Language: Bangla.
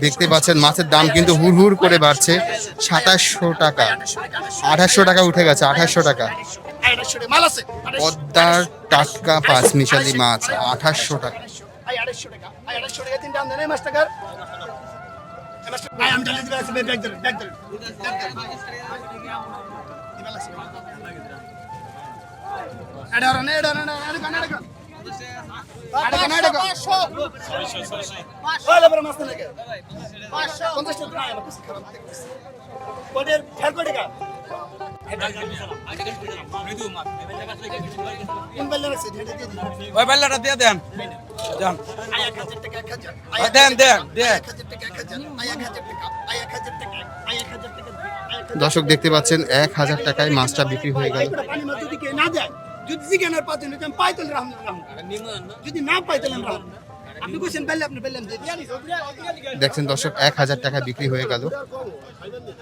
দেখতে পাচ্ছেন মাছের দাম কিন্তু হুড় করে বাড়ছে। 2700 টাকা, 2800 টাকা উঠে গেছে, 2800 টাকা। পদ্মার টাটকা পাঁচমিশালি মাছ 2800 টাকা। দর্শক দেখতে পাচ্ছেন 1000 টাকায় মাছটা বিক্রি হয়ে গেল। দেখছেন দর্শক 1000 টাকা বিক্রি হয়ে গেল।